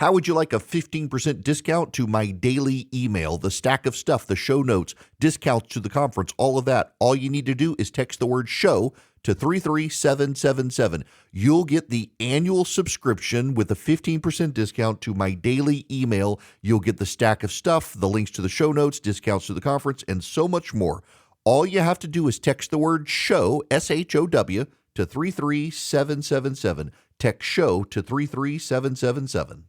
How would you like a 15% discount to my daily email, the stack of stuff, the show notes, discounts to the conference, all of that? All you need to do is text the word show to 33777. You'll get the annual subscription with a 15% discount to my daily email. You'll get the stack of stuff, the links to the show notes, discounts to the conference, and so much more. All you have to do is text the word show, SHOW, to 33777. Text show to 33777.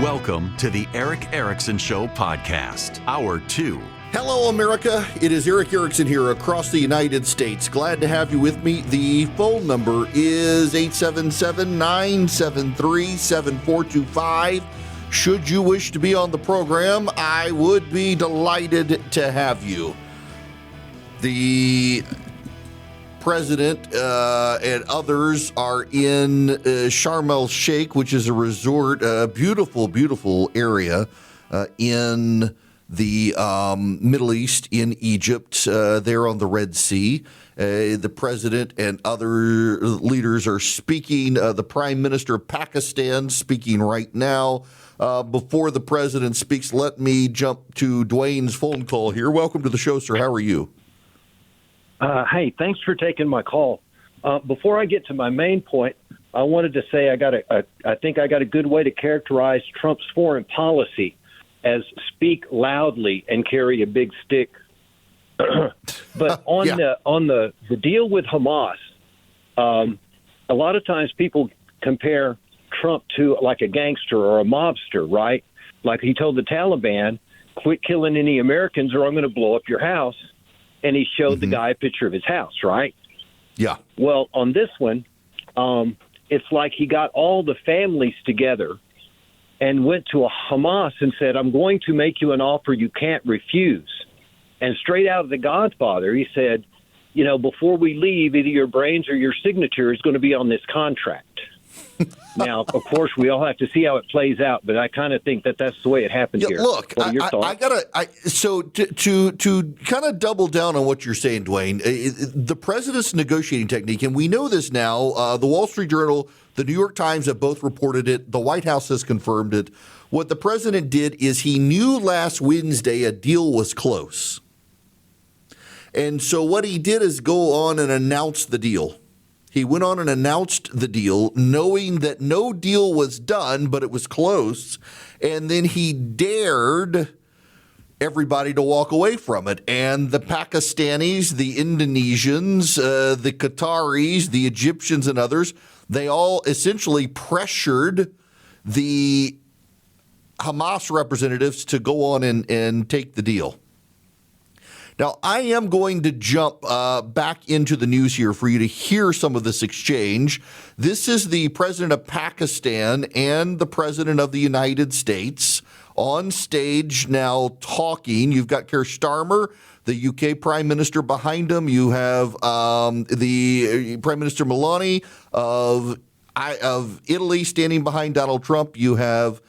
Welcome to the Eric Erickson Show podcast, Hour 2. Hello, America. It is Eric Erickson here across the United States. Glad to have you with me. The phone number is 877-973-7425. Should you wish to be on the program, I would be delighted to have you. The president and others are in Sharm el-Sheikh, which is a resort, a beautiful, beautiful area in the Middle East, in Egypt, there on the Red Sea. The president and other leaders are speaking. The Prime Minister of Pakistan speaking right now. Before the president speaks, let me jump to Dwayne's phone call here. Welcome to the show, sir. How are you? Hey, thanks for taking my call. Before I get to my main point, I wanted to say I think I got a good way to characterize Trump's foreign policy as speak loudly and carry a big stick. But on the deal with Hamas, a lot of times people compare Trump to like a gangster or a mobster, right? Like he told the Taliban, quit killing any Americans or I'm going to blow up your house. And he showed the guy a picture of his house, right? Yeah. Well, on this one, it's like he got all the families together and went to a Hamas and said, I'm going to make you an offer you can't refuse. And straight out of The Godfather, he said, you know, before we leave, either your brains or your signature is going to be on this contract. Now, of course, we all have to see how it plays out, but I kind of think that that's the way it happened here. Look, what are your thoughts? So to kind of double down on what you're saying, Dwayne, the president's negotiating technique, and we know this now. The Wall Street Journal, the New York Times have both reported it. The White House has confirmed it. What the president did is he knew last Wednesday a deal was close. And so what he did is go on and announce the deal. He went on and announced the deal, knowing that no deal was done, but it was close. And then he dared everybody to walk away from it. And the Pakistanis, the Indonesians, the Qataris, the Egyptians, and others, they all essentially pressured the Hamas representatives to go on and take the deal. Now, I am going to jump back into the news here for you to hear some of this exchange. This is the president of Pakistan and the president of the United States on stage now talking. You've got Keir Starmer, the UK prime minister, behind him. You have the Prime Minister Meloni of Italy standing behind Donald Trump. You have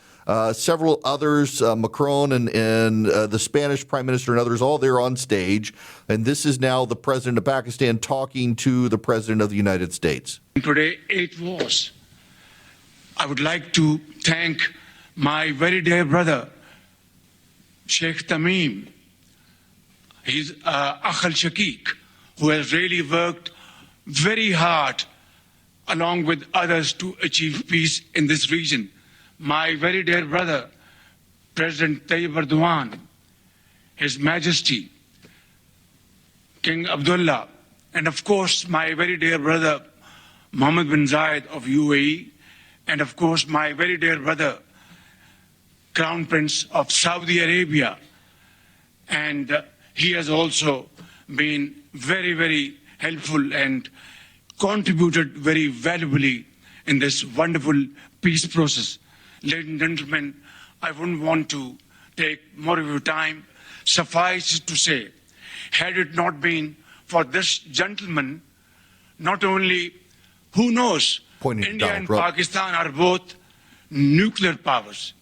several others, Macron and the Spanish prime minister and others, all there on stage. And this is now the president of Pakistan talking to the president of the United States. Today it was. I would like to thank my very dear brother, Sheikh Tamim. He's Akhal Shakik, who has really worked very hard along with others to achieve peace in this region. My very dear brother, President Tayyip Erdogan, His Majesty, King Abdullah, and of course my very dear brother, Mohammed bin Zayed of UAE, and of course my very dear brother, Crown Prince of Saudi Arabia. And he has also been very, very helpful and contributed very valuably in this wonderful peace process. Ladies and gentlemen, I wouldn't want to take more of your time. Suffice it to say, had it not been for this gentleman, not only, who knows, India and Pakistan are both nuclear powers.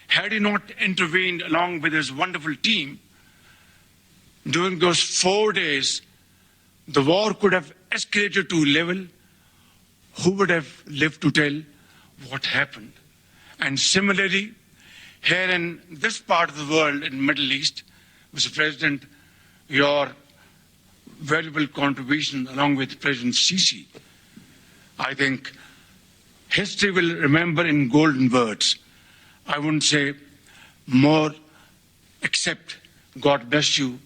Had he not intervened along with his wonderful team during those 4 days, the war could have escalated to a level. Who would have lived to tell what happened? And similarly, here in this part of the world, in Middle East, Mr. President, your valuable contribution along with President Sisi, I think history will remember in golden words. I wouldn't say more, except God bless you,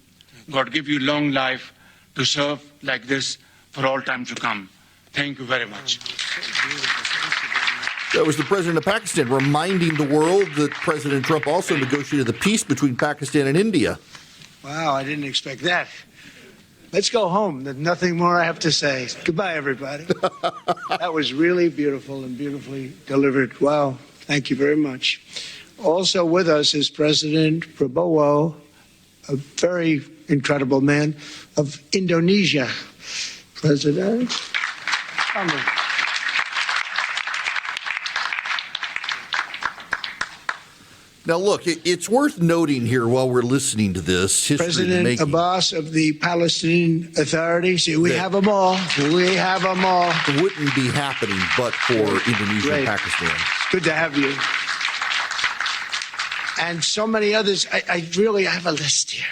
God give you long life to serve like this for all time to come. Thank you very much. That was the president of Pakistan reminding the world that President Trump also negotiated the peace between Pakistan and India. Wow, I didn't expect that. Let's go home. There's nothing more I have to say. Goodbye, everybody. That was really beautiful and beautifully delivered. Wow, thank you very much. Also with us is President Prabowo, a very incredible man of Indonesia. President, come on. Now, look, it's worth noting here while we're listening to this history President Abbas of the Palestinian Authority. See, we have them all. We have them all. Wouldn't be happening but for Indonesia and Pakistan. It's good to have you. And so many others. I have a list here.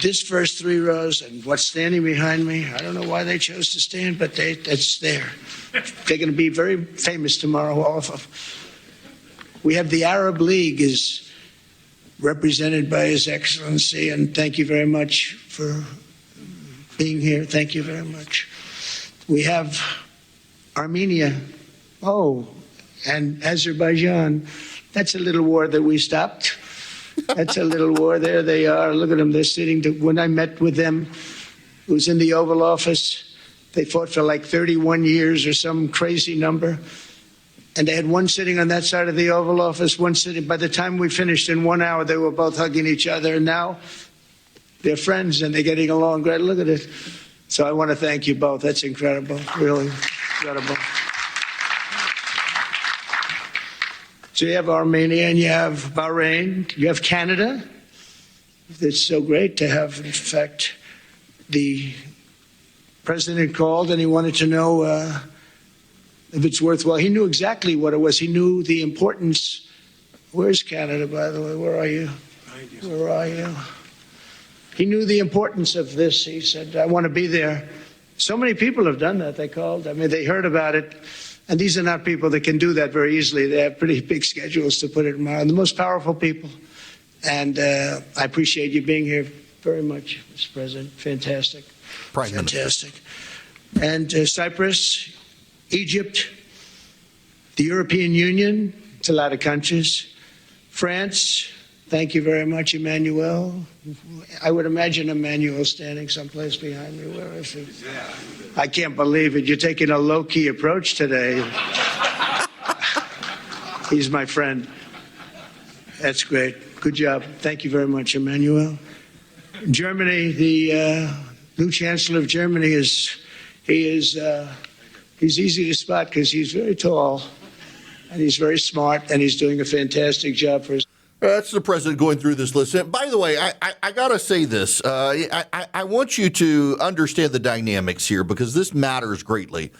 This first three rows and what's standing behind me, I don't know why they chose to stand, but it's there. They're going to be very famous tomorrow, all of them. We have the Arab League is represented by His Excellency, and thank you very much for being here. Thank you very much. We have Armenia, and Azerbaijan. That's a little war that we stopped. That's a little war. There they are. Look at them. They're sitting. When I met with them, it was in the Oval Office. They fought for like 31 years or some crazy number. And they had one sitting on that side of the Oval Office, one sitting. By the time we finished in 1 hour, they were both hugging each other. And now they're friends and they're getting along great. Look at it. So I want to thank you both. That's incredible. Really incredible. So you have Armenia and you have Bahrain. You have Canada. It's so great to have, in fact, the president called and he wanted to know if it's worthwhile. He knew exactly what it was. He knew the importance. Where's Canada, by the way? Where are you? Where are you? He knew the importance of this. He said, I want to be there. So many people have done that. They called. I mean, they heard about it. And these are not people that can do that very easily. They have pretty big schedules to put it in mind. The most powerful people. And I appreciate you being here very much, Mr. President. Fantastic. Prime Fantastic. And Cyprus, Egypt, the European Union, it's a lot of countries. France, thank you very much, Emmanuel. I would imagine Emmanuel standing someplace behind me. Where is he? I can't believe it. You're taking a low-key approach today. He's my friend. That's great. Good job. Thank you very much, Emmanuel. Germany, the new Chancellor of Germany he's easy to spot because he's very tall and he's very smart and he's doing a fantastic job for us. That's the president going through this list. And by the way, I got to say this. I want you to understand the dynamics here because this matters greatly.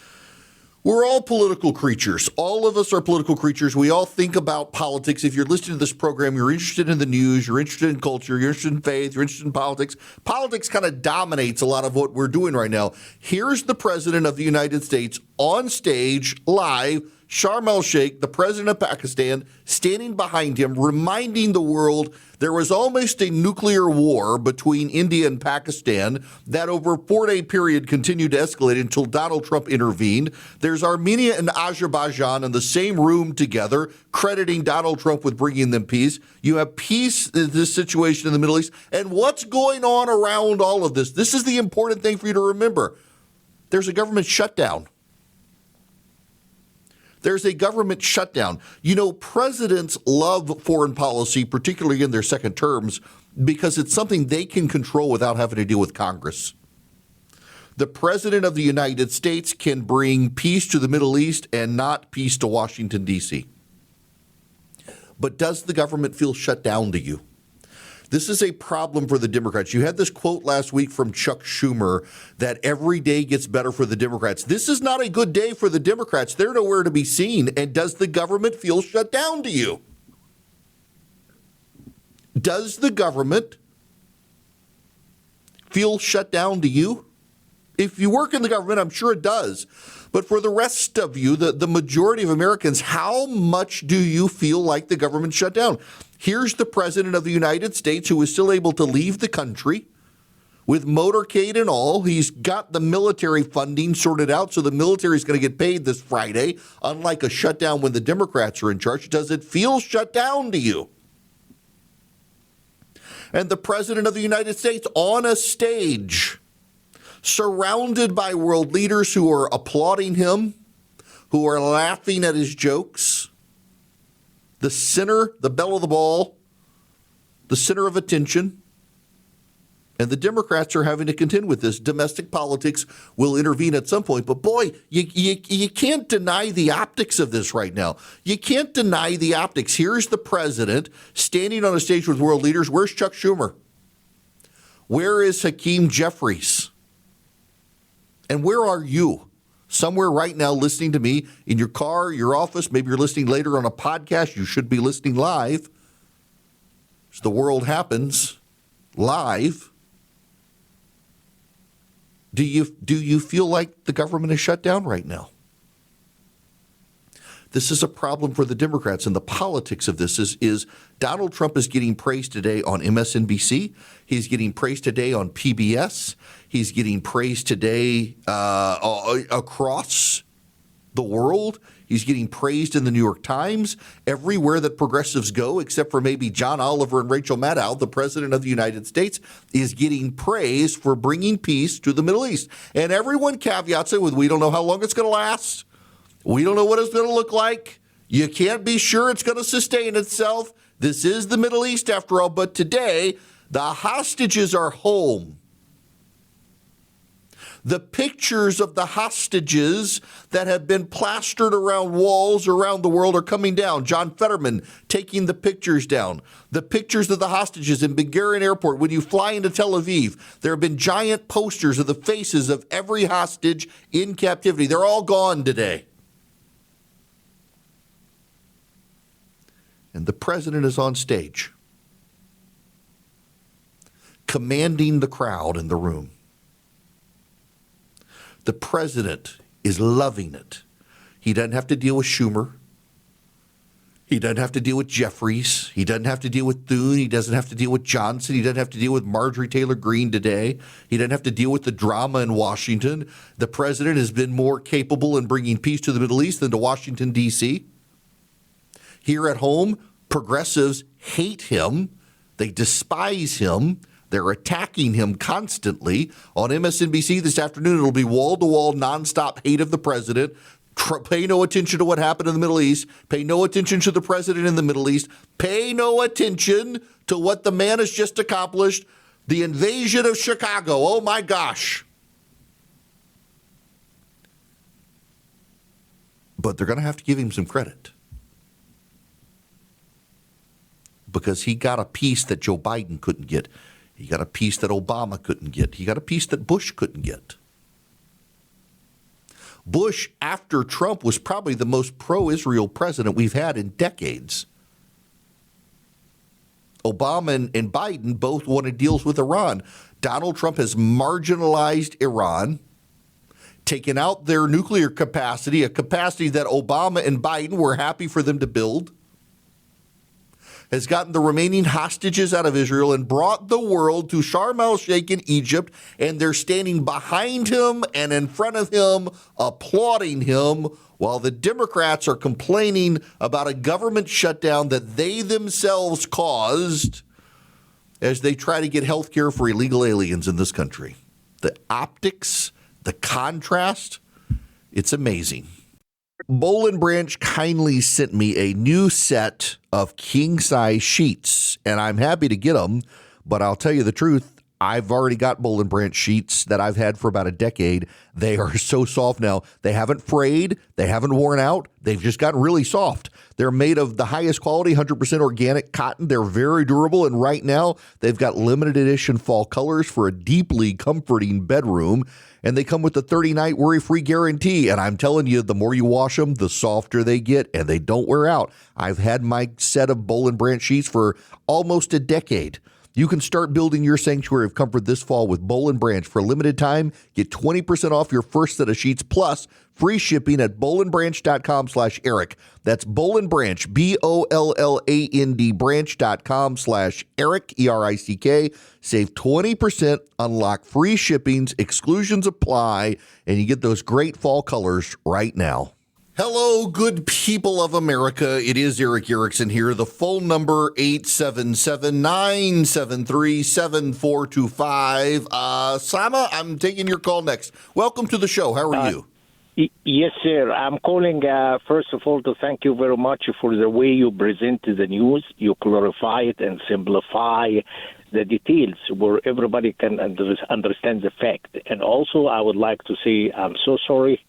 We're all political creatures. All of us are political creatures. We all think about politics. If you're listening to this program, you're interested in the news, you're interested in culture, you're interested in faith, you're interested in politics. Politics kind of dominates a lot of what we're doing right now. Here's the president of the United States on stage, live, Sharm el-Sheikh, the president of Pakistan, standing behind him, reminding the world there was almost a nuclear war between India and Pakistan that over a 4-day period continued to escalate until Donald Trump intervened. There's Armenia and Azerbaijan in the same room together, crediting Donald Trump with bringing them peace. You have peace in this situation in the Middle East. And what's going on around all of this? This is the important thing for you to remember. There's a government shutdown. There's a government shutdown. You know, presidents love foreign policy, particularly in their second terms, because it's something they can control without having to deal with Congress. The president of the United States can bring peace to the Middle East and not peace to Washington, D.C. But does the government feel shut down to you? This is a problem for the Democrats. You had this quote last week from Chuck Schumer that every day gets better for the Democrats. This is not a good day for the Democrats. They're nowhere to be seen. And does the government feel shut down to you? Does the government feel shut down to you? If you work in the government, I'm sure it does. But for the rest of you, the majority of Americans, how much do you feel like the government shut down? Here's the president of the United States who is still able to leave the country with motorcade and all. He's got the military funding sorted out, so the military is going to get paid this Friday, unlike a shutdown when the Democrats are in charge. Does it feel shut down to you? And the president of the United States on a stage, surrounded by world leaders who are applauding him, who are laughing at his jokes. The center, the belle of the ball, the center of attention. And the Democrats are having to contend with this. Domestic politics will intervene at some point. But boy, you can't deny the optics of this right now. You can't deny the optics. Here's the president standing on a stage with world leaders. Where's Chuck Schumer? Where is Hakeem Jeffries? And where are you? Somewhere right now listening to me in your car, your office. Maybe you're listening later on a podcast. You should be listening live. As the world happens live. Do you feel like the government is shut down right now? This is a problem for the Democrats, and the politics of this is Donald Trump is getting praised today on MSNBC. He's getting praised today on PBS. He's getting praised today across the world. He's getting praised in the New York Times. Everywhere that progressives go, except for maybe John Oliver and Rachel Maddow, the president of the United States is getting praise for bringing peace to the Middle East. And everyone caveats it with, we don't know how long it's going to last. We don't know what it's going to look like. You can't be sure it's going to sustain itself. This is the Middle East after all. But today, the hostages are home. The pictures of the hostages that have been plastered around walls around the world are coming down. John Fetterman taking the pictures down. The pictures of the hostages in Ben Gurion Airport. When you fly into Tel Aviv, there have been giant posters of the faces of every hostage in captivity. They're all gone today. And the president is on stage, commanding the crowd in the room. The president is loving it. He doesn't have to deal with Schumer. He doesn't have to deal with Jeffries. He doesn't have to deal with Thune. He doesn't have to deal with Johnson. He doesn't have to deal with Marjorie Taylor Greene today. He doesn't have to deal with the drama in Washington. The president has been more capable in bringing peace to the Middle East than to Washington, D.C. Here at home, progressives hate him. They despise him. They're attacking him constantly. On MSNBC this afternoon, it'll be wall-to-wall, nonstop hate of the president. Pay no attention to what happened in the Middle East. Pay no attention to the president in the Middle East. Pay no attention to what the man has just accomplished. The invasion of Chicago. Oh, my gosh. But they're going to have to give him some credit. Because he got a piece that Joe Biden couldn't get. He got a piece that Obama couldn't get. He got a piece that Bush couldn't get. Bush, after Trump, was probably the most pro-Israel president we've had in decades. Obama and Biden both wanted deals with Iran. Donald Trump has marginalized Iran, taken out their nuclear capacity, a capacity that Obama and Biden were happy for them to build, has gotten the remaining hostages out of Israel and brought the world to Sharm el-Sheikh in Egypt, and they're standing behind him and in front of him, applauding him, while the Democrats are complaining about a government shutdown that they themselves caused as they try to get health care for illegal aliens in this country. The optics, the contrast, it's amazing. Boll and Branch kindly sent me a new set of king-size sheets, and I'm happy to get them, but I'll tell you the truth, I've already got Boll and Branch sheets that I've had for about a decade. They are so soft now. They haven't frayed. They haven't worn out. They've just gotten really soft. They're made of the highest quality, 100% organic cotton. They're very durable. And right now, they've got limited edition fall colors for a deeply comforting bedroom. And they come with the 30-night worry-free guarantee. And I'm telling you, the more you wash them, the softer they get, and they don't wear out. I've had my set of Boll and Branch sheets for almost a decade. You can start building your sanctuary of comfort this fall with Boll and Branch. For a limited time, get 20% off your first set of sheets plus free shipping at bollandbranch.com/Eric. That's Boll and Branch, BOLLAND branch.com/Eric, ERICK. Save 20%, unlock free shippings, exclusions apply, and you get those great fall colors right now. Hello, good people of America. It is Eric Erickson here. The phone number, 877-973-7425. Sama, I'm taking your call next. Welcome to the show. How are you? Yes, sir. I'm calling, first of all, to thank you very much for the way you present the news. You clarify it and simplify the details where everybody can understand the fact. And also, I would like to say I'm so sorry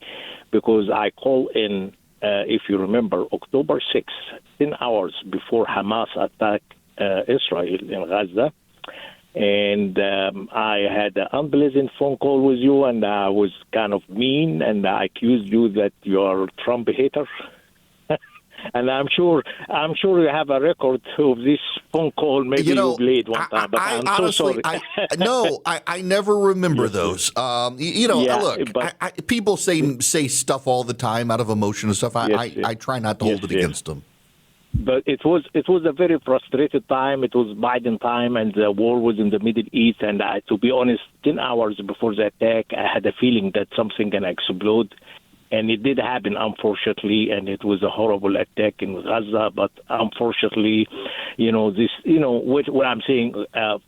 because I called in, if you remember, October 6th, 10 hours before Hamas attacked Israel in Gaza. And I had an unpleasant phone call with you, and I was kind of mean, and I accused you that you are a Trump hater. And I'm sure you have a record of this phone call. Maybe you played one time, but I'm honestly, so sorry. I never remember those. Look, but, people say stuff all the time out of emotion and stuff. I try not to hold it against them. But it was a very frustrated time. It was Biden time, and the war was in the Middle East. And to be honest, 10 hours before the attack, I had a feeling that something can explode. And it did happen, unfortunately, and it was a horrible attack in Gaza. But unfortunately, what I'm saying,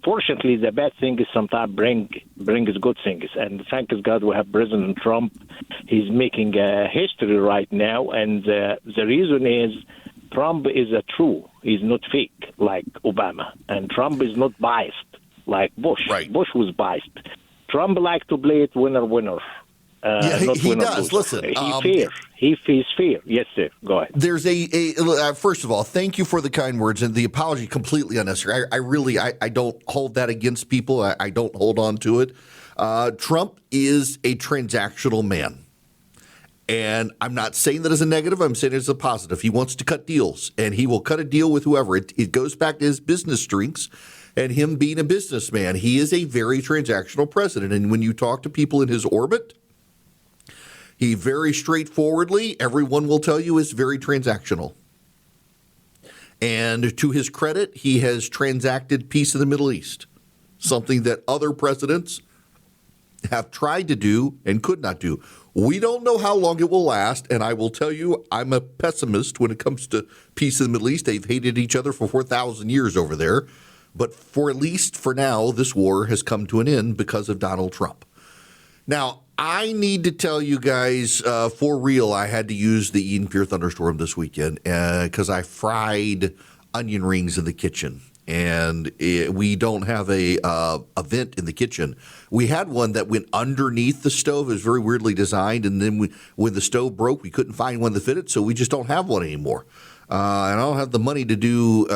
fortunately, the bad thing is sometimes brings good things. And thank God we have President Trump. He's making history right now. And the reason is Trump is a true. He's not fake like Obama. And Trump is not biased like Bush. Right. Bush was biased. Trump likes to play it winner. He does. Listen, He feels fair. Yes, sir. Go ahead. There's first of all, thank you for the kind words, and the apology completely unnecessary. I don't hold that against people. I don't hold on to it. Trump is a transactional man. And I'm not saying that as a negative. I'm saying it as a positive. He wants to cut deals, and he will cut a deal with whoever. It goes back to his business strengths and him being a businessman. He is a very transactional president. And when you talk to people in his orbit, he very straightforwardly, everyone will tell you, is very transactional. And to his credit, he has transacted peace in the Middle East, something that other presidents have tried to do and could not do. We don't know how long it will last, and I will tell you, I'm a pessimist when it comes to peace in the Middle East. They've hated each other for 4,000 years over there. But for at least for now, this war has come to an end because of Donald Trump. Now, I need to tell you guys, for real, I had to use the Eden Pure Thunderstorm this weekend because I fried onion rings in the kitchen. And we don't have a vent in the kitchen. We had one that went underneath the stove. It was very weirdly designed. And then when the stove broke, we couldn't find one that fit it, so we just don't have one anymore. And I don't have the money to do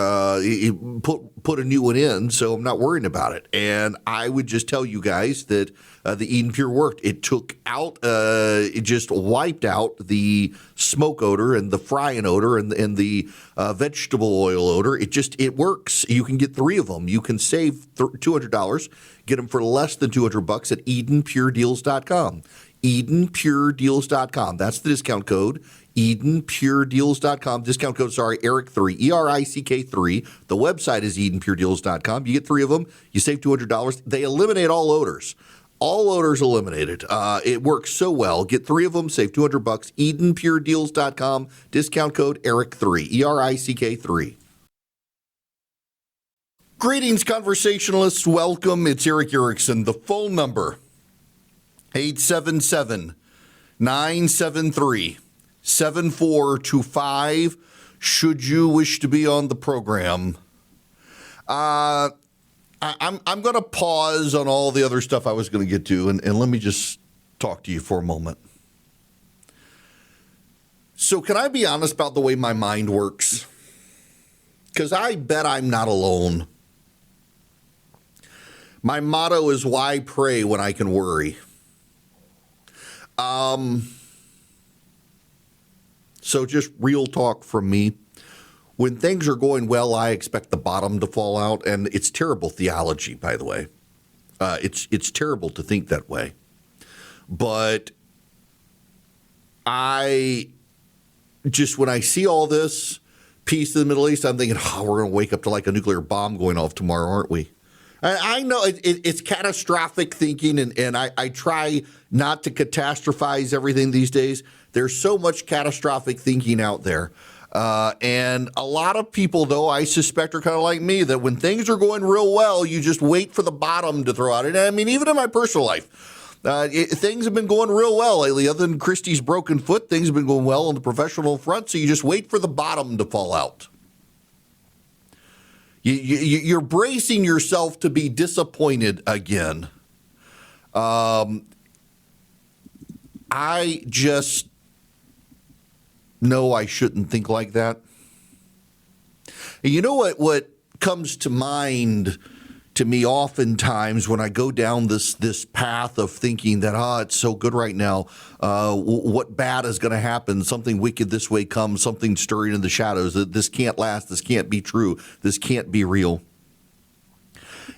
put a new one in, so I'm not worrying about it. And I would just tell you guys that the Eden Pure worked. It took out, it just wiped out the smoke odor and the frying odor and the vegetable oil odor. It works. You can get 3 of them. You can save $200. Get them for less than $200 at EdenPureDeals.com. EdenPureDeals.com. That's the discount code. EdenPureDeals.com. Discount code, ERIC3, ERICK3. The website is EdenPureDeals.com. You get 3 of them. You save $200. They eliminate all odors. All odors eliminated. It works so well. Get 3 of them. Save $200. EdenPureDeals.com. Discount code ERIC3, ERICK3. Greetings, conversationalists. Welcome. It's Eric Erickson. The phone number, 877-973-7425. Should you wish to be on the program. I'm going to pause on all the other stuff I was going to get to, and let me just talk to you for a moment. So can I be honest about the way my mind works? Because I bet I'm not alone. My motto is, why pray when I can worry? So just real talk from me. When things are going well, I expect the bottom to fall out, and it's terrible theology, by the way. It's terrible to think that way. But when I see all this peace in the Middle East, I'm thinking, we're going to wake up to like a nuclear bomb going off tomorrow, aren't we? I know it's catastrophic thinking, and I try not to catastrophize everything these days. There's so much catastrophic thinking out there. And a lot of people, though, I suspect are kind of like me, that when things are going real well, you just wait for the bottom to throw out. And I mean, even in my personal life, things have been going real well lately. Other than Christie's broken foot, things have been going well on the professional front. So you just wait for the bottom to fall out. You're bracing yourself to be disappointed again. I just know I shouldn't think like that. And you know what comes to mind to me oftentimes when I go down this path of thinking that, it's so good right now, what bad is going to happen? Something wicked this way comes, something stirring in the shadows, that this can't last, this can't be true, this can't be real,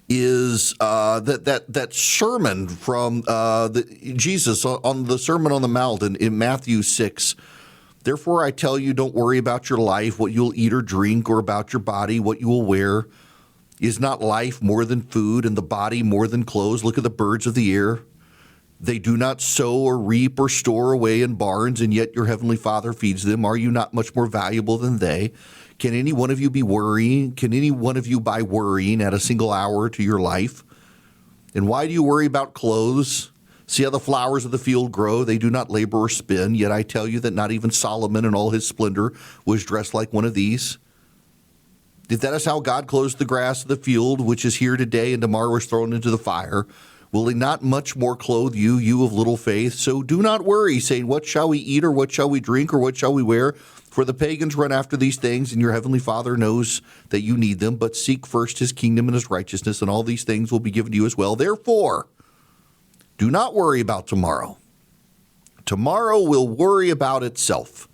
is that sermon from Jesus on the Sermon on the Mount in Matthew 6. Therefore, I tell you, don't worry about your life, what you'll eat or drink, or about your body, what you will wear. Is not life more than food, and the body more than clothes? Look at the birds of the air. They do not sow or reap or store away in barns, and yet your heavenly Father feeds them. Are you not much more valuable than they? Can any one of you be worrying? Can any one of you, by worrying, add a single hour to your life? And why do you worry about clothes? See how the flowers of the field grow. They do not labor or spin. Yet I tell you that not even Solomon in all his splendor was dressed like one of these. If that is how God clothes the grass of the field, which is here today and tomorrow is thrown into the fire, will he not much more clothe you, you of little faith? So do not worry, saying, what shall we eat, or what shall we drink, or what shall we wear? For the pagans run after these things, and your heavenly Father knows that you need them. But seek first his kingdom and his righteousness, and all these things will be given to you as well. Therefore, do not worry about tomorrow. Tomorrow will worry about itself.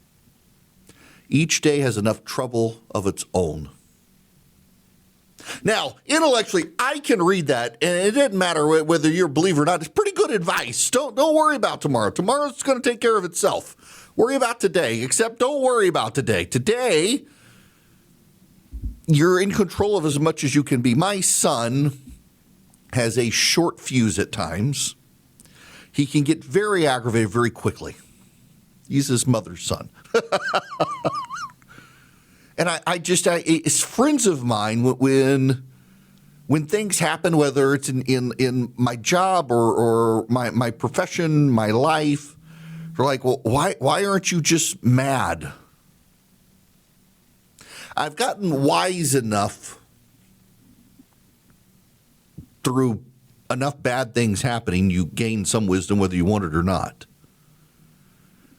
Each day has enough trouble of its own. Now, intellectually, I can read that, and it doesn't matter whether you're a believer or not. It's pretty good advice. Don't worry about tomorrow. Tomorrow's going to take care of itself. Worry about today, except don't worry about today. Today, you're in control of as much as you can be. My son has a short fuse at times. He can get very aggravated very quickly. He's his mother's son. And it's friends of mine when things happen, whether it's in my job or my profession, my life, they're like, well, why aren't you just mad? I've gotten wise enough through enough bad things happening, you gain some wisdom whether you want it or not,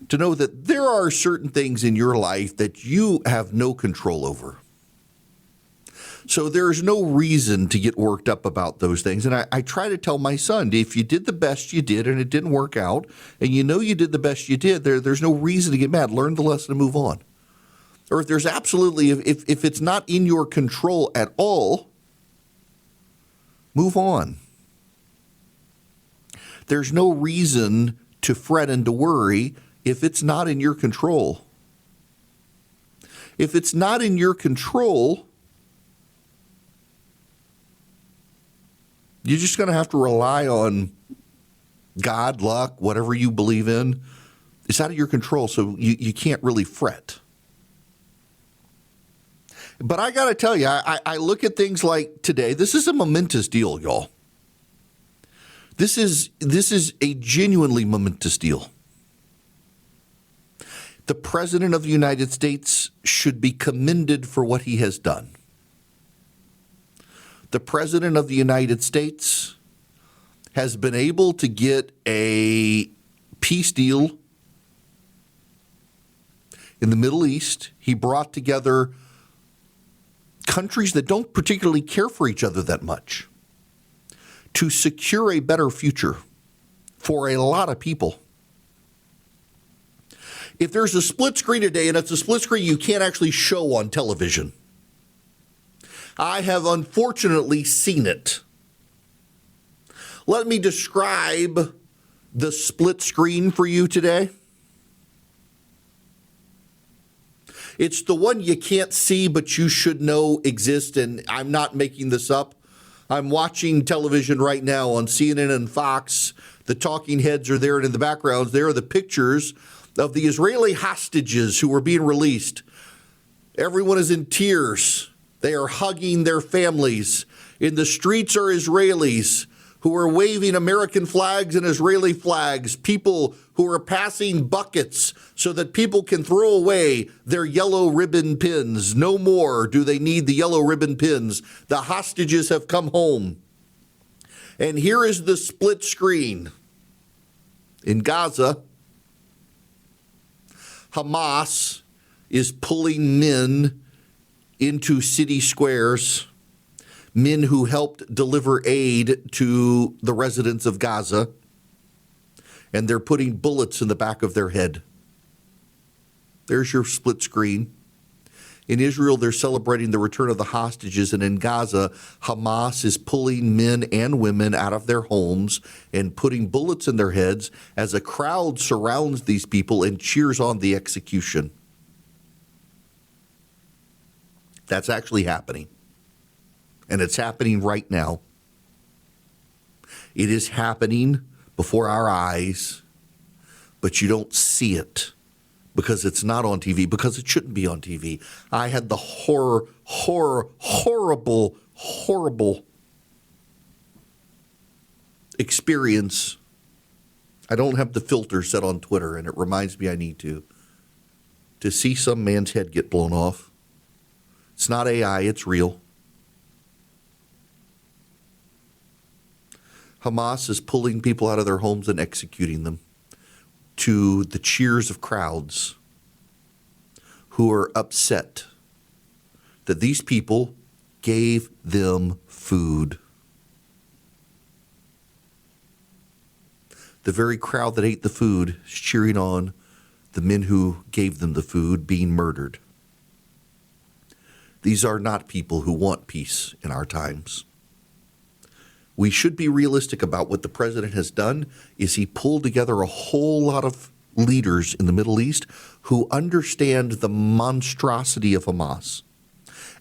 to know that there are certain things in your life that you have no control over. So there's no reason to get worked up about those things. And I try to tell my son, if you did the best you did and it didn't work out, and you know you did the best you did, there's no reason to get mad. Learn the lesson and move on. Or if there's absolutely, if it's not in your control at all, move on. There's no reason to fret and to worry if it's not in your control. If it's not in your control, you're just going to have to rely on God, luck, whatever you believe in. It's out of your control, so you can't really fret. But I got to tell you, I look at things like today. This is a momentous deal, y'all. This is a genuinely momentous deal. The President of the United States should be commended for what he has done. the President of the United States has been able to get a peace deal in the Middle East. He brought together countries that don't particularly care for each other that much to secure a better future for a lot of people. If there's a split screen today, and it's a split screen you can't actually show on television, I have unfortunately seen it. Let me describe the split screen for you today. It's the one you can't see, but you should know exists, and I'm not making this up. I'm watching television right now on CNN and Fox. The talking heads are there, and in the background, there are the pictures of the Israeli hostages who were being released. Everyone is in tears. They are hugging their families. In the streets are Israelis who are waving American flags and Israeli flags, people who are passing buckets so that people can throw away their yellow ribbon pins. No more do they need the yellow ribbon pins. The hostages have come home. And here is the split screen. In Gaza, Hamas is pulling men into city squares, men who helped deliver aid to the residents of Gaza, and they're putting bullets in the back of their head. There's your split screen. In Israel, they're celebrating the return of the hostages, and in Gaza, Hamas is pulling men and women out of their homes and putting bullets in their heads as a crowd surrounds these people and cheers on the execution. That's actually happening. And it's happening right now. It is happening before our eyes, but you don't see it because it's not on TV, because it shouldn't be on TV. I had the horrible experience. I don't have the filter set on Twitter, and it reminds me I need to see some man's head get blown off. It's not AI, it's real. Hamas is pulling people out of their homes and executing them to the cheers of crowds who are upset that these people gave them food. The very crowd that ate the food is cheering on the men who gave them the food being murdered. These are not people who want peace in our times. We should be realistic about what the president has done is he pulled together a whole lot of leaders in the Middle East who understand the monstrosity of Hamas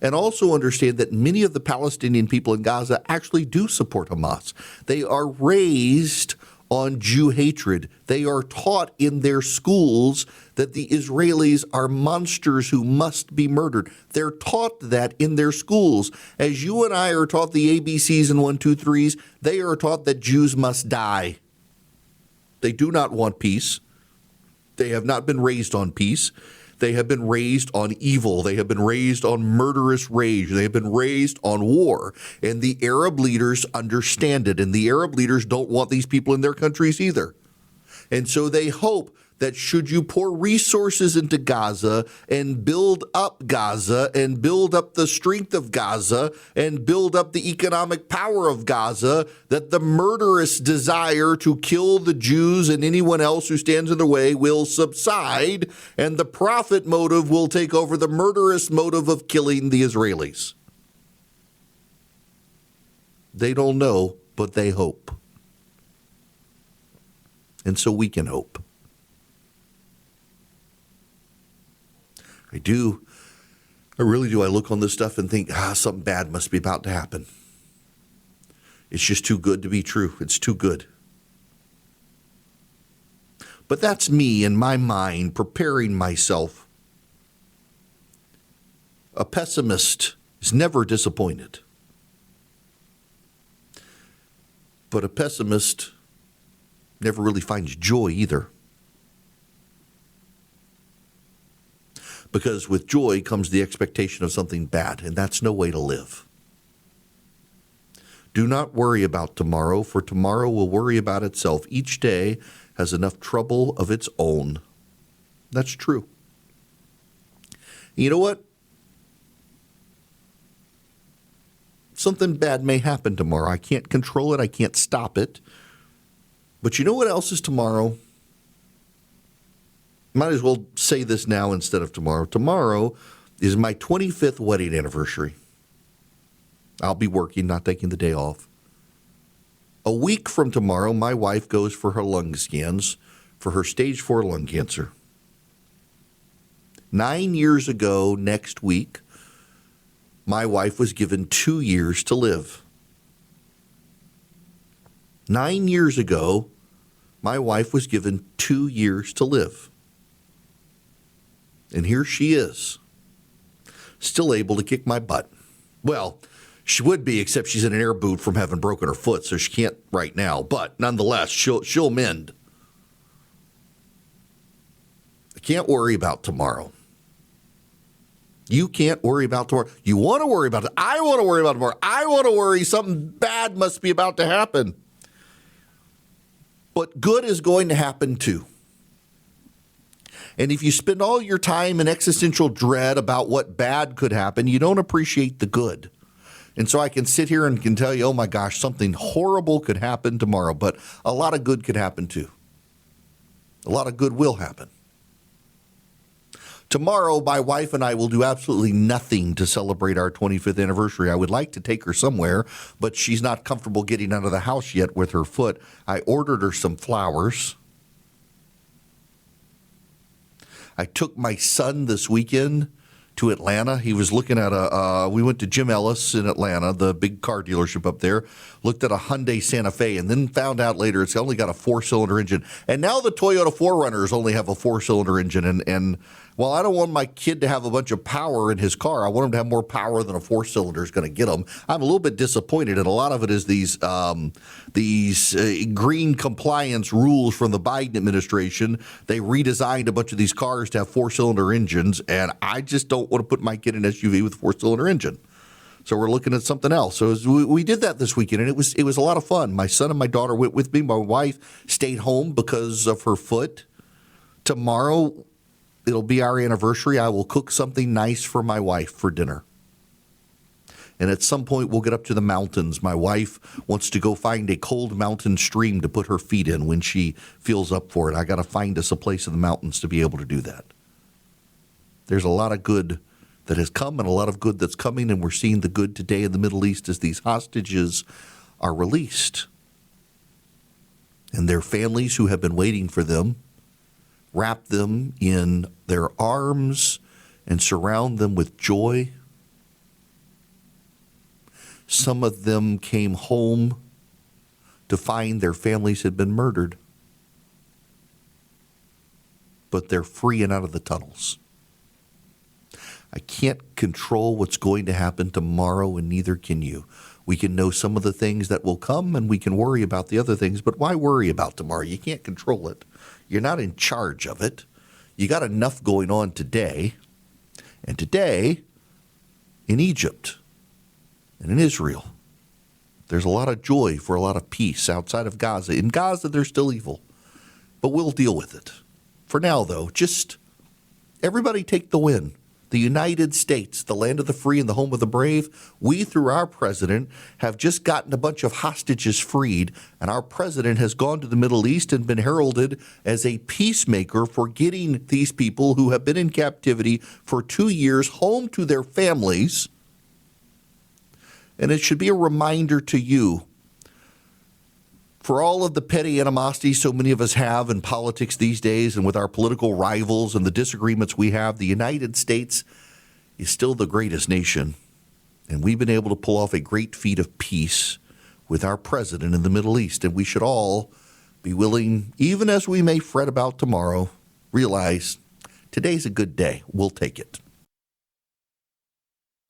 and also understand that many of the Palestinian people in Gaza actually do support Hamas. They are raised on Jew hatred. They are taught in their schools that the Israelis are monsters who must be murdered. They're taught that in their schools. As you and I are taught the ABCs and 1, 2, 3s, they are taught that Jews must die. They do not want peace. They have not been raised on peace. They have been raised on evil. They have been raised on murderous rage. They have been raised on war. And the Arab leaders understand it. And the Arab leaders don't want these people in their countries either. And so they hope that should you pour resources into Gaza and build up Gaza and build up the strength of Gaza and build up the economic power of Gaza, that the murderous desire to kill the Jews and anyone else who stands in the way will subside, and the profit motive will take over the murderous motive of killing the Israelis. They don't know, but they hope. And so we can hope. I do. I really do. I look on this stuff and think, something bad must be about to happen. It's just too good to be true. It's too good. But that's me in my mind preparing myself. A pessimist is never disappointed. But a pessimist never really finds joy either. Because with joy comes the expectation of something bad, and that's no way to live. Do not worry about tomorrow, for tomorrow will worry about itself. Each day has enough trouble of its own. That's true. You know what? Something bad may happen tomorrow. I can't control it. I can't stop it. But you know what else is tomorrow? Might as well say this now instead of tomorrow. Tomorrow is my 25th wedding anniversary. I'll be working, not taking the day off. A week from tomorrow, my wife goes for her lung scans for her stage 4 lung cancer. 9 years ago next week, my wife was given 2 years to live. 9 years ago, my wife was given 2 years to live. And here she is, still able to kick my butt. Well, she would be, except she's in an air boot from having broken her foot, so she can't right now. But nonetheless, she'll mend. I can't worry about tomorrow. You can't worry about tomorrow. You want to worry about it. I want to worry about tomorrow. I want to worry something bad must be about to happen. But good is going to happen too. And if you spend all your time in existential dread about what bad could happen, you don't appreciate the good. And so I can sit here and can tell you, oh my gosh, something horrible could happen tomorrow, but a lot of good could happen too. A lot of good will happen. Tomorrow, my wife and I will do absolutely nothing to celebrate our 25th anniversary. I would like to take her somewhere, but she's not comfortable getting out of the house yet with her foot. I ordered her some flowers. I took my son this weekend to Atlanta. He was looking at we went to Jim Ellis in Atlanta, the big car dealership up there, looked at a Hyundai Santa Fe, and then found out later it's only got a 4-cylinder engine. And now the Toyota 4Runners only have a 4-cylinder engine. And while I don't want my kid to have a bunch of power in his car, I want him to have more power than a 4-cylinder is going to get him. I'm a little bit disappointed, and a lot of it is these green compliance rules from the Biden administration. They redesigned a bunch of these cars to have 4-cylinder engines, and I just don't want to put my kid in an SUV with a 4-cylinder engine. So we're looking at something else. So we did that this weekend, and it was a lot of fun. My son and my daughter went with me. My wife stayed home because of her foot. Tomorrow, it'll be our anniversary. I will cook something nice for my wife for dinner. And at some point, we'll get up to the mountains. My wife wants to go find a cold mountain stream to put her feet in when she feels up for it. I got to find us a place in the mountains to be able to do that. There's a lot of good that has come and a lot of good that's coming, and we're seeing the good today in the Middle East as these hostages are released. And their families who have been waiting for them wrap them in their arms and surround them with joy. Some of them came home to find their families had been murdered, but they're free and out of the tunnels. I can't control what's going to happen tomorrow, and neither can you. We can know some of the things that will come, and we can worry about the other things, but why worry about tomorrow? You can't control it. You're not in charge of it. You got enough going on today, and today in Egypt and in Israel, there's a lot of joy for a lot of peace outside of Gaza. In Gaza, they're still evil, but we'll deal with it. For now, though, just everybody take the win. The United States, the land of the free and the home of the brave, we, through our president, have just gotten a bunch of hostages freed, and our president has gone to the Middle East and been heralded as a peacemaker for getting these people who have been in captivity for 2 years home to their families. And it should be a reminder to you, for all of the petty animosity so many of us have in politics these days and with our political rivals and the disagreements we have, the United States is still the greatest nation. And we've been able to pull off a great feat of peace with our president in the Middle East. And we should all be willing, even as we may fret about tomorrow, realize today's a good day. We'll take it.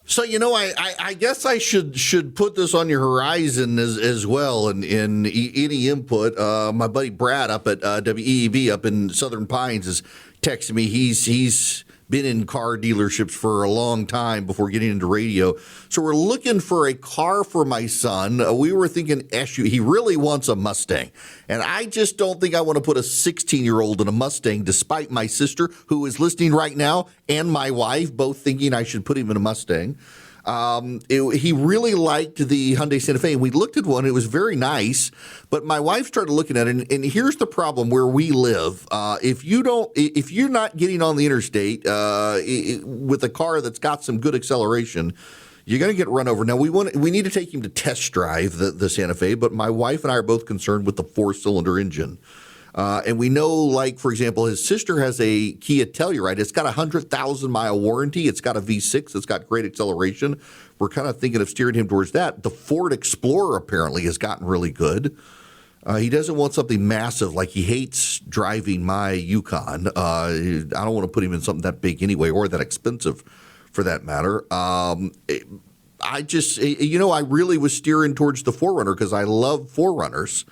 So, I guess I should put this on your horizon as well, and in any input. My buddy Brad up at WEEB up in Southern Pines is texting me. He's been in car dealerships for a long time before getting into radio. So we're looking for a car for my son. We were thinking SUV. He really wants a Mustang. And I just don't think I want to put a 16-year-old in a Mustang, despite my sister, who is listening right now, and my wife both thinking I should put him in a Mustang. He really liked the Hyundai Santa Fe. We looked at one. It was very nice. But my wife started looking at it, and here's the problem where we live. If you're not getting on the interstate with a car that's got some good acceleration, you're going to get run over. Now, we need to take him to test drive the Santa Fe, but my wife and I are both concerned with the 4-cylinder engine. And we know, like, for example, his sister has a Kia Telluride. It's got a 100,000-mile warranty. It's got a V6. It's got great acceleration. We're kind of thinking of steering him towards that. The Ford Explorer apparently has gotten really good. He doesn't want something massive. Like, he hates driving my Yukon. I don't want to put him in something that big anyway, or that expensive for that matter. I really was steering towards the 4Runner because I love 4Runners.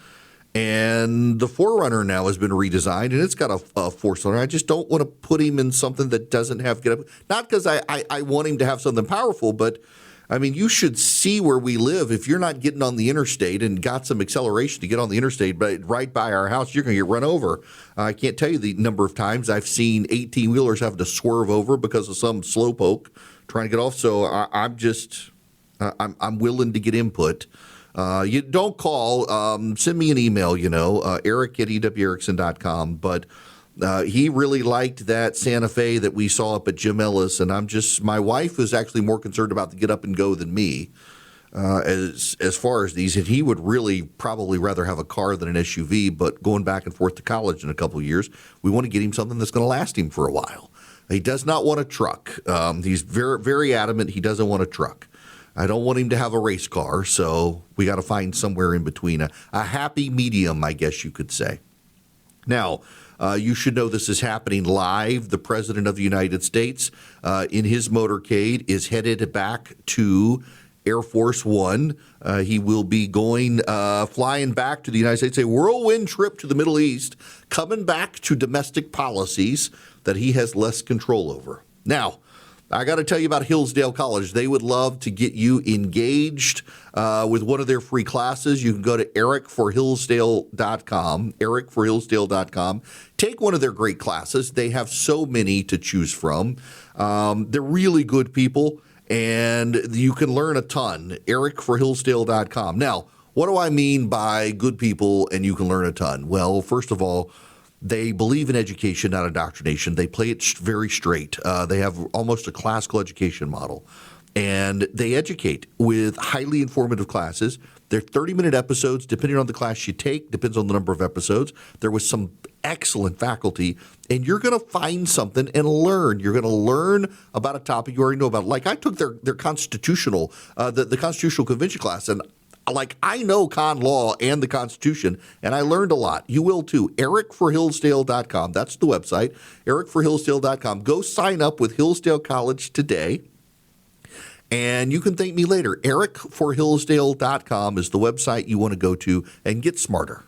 And the 4Runner now has been redesigned, and it's got a 4-cylinder. I just don't want to put him in something that doesn't have get up. Not because I want him to have something powerful, but, I mean, you should see where we live. If you're not getting on the interstate and got some acceleration to get on the interstate, but right by our house, you're going to get run over. I can't tell you the number of times I've seen 18-wheelers having to swerve over because of some slowpoke trying to get off. So I'm willing to get input. You don't call, send me an email, eric@ewerickson.com. But he really liked that Santa Fe that we saw up at Jim Ellis. And my wife was actually more concerned about the get up and go than me as far as these. And he would really probably rather have a car than an SUV. But going back and forth to college in a couple of years, we want to get him something that's going to last him for a while. He does not want a truck. He's very, very adamant he doesn't want a truck. I don't want him to have a race car, so we got to find somewhere in between, a happy medium, I guess you could say. Now, you should know this is happening live. The President of the United States, in his motorcade, is headed back to Air Force One. He will be flying back to the United States, a whirlwind trip to the Middle East, coming back to domestic policies that he has less control over. Now, I got to tell you about Hillsdale College. They would love to get you engaged with one of their free classes. You can go to ericforhillsdale.com, ericforhillsdale.com. Take one of their great classes. They have so many to choose from. They're really good people, and you can learn a ton. ericforhillsdale.com. Now, what do I mean by good people and you can learn a ton? Well, first of all, they believe in education, not indoctrination. They play it very straight. They have almost a classical education model. And they educate with highly informative classes. They're 30-minute episodes, depending on the class you take, depends on the number of episodes. There was some excellent faculty, and you're going to find something and learn. You're going to learn about a topic you already know about. Like I took their constitutional, the Constitutional Convention class, and I know con law and the Constitution, and I learned a lot. You will too. ericforhillsdale.com. That's the website, ericforhillsdale.com. Go sign up with Hillsdale College today, and you can thank me later. ericforhillsdale.com is the website you want to go to and get smarter.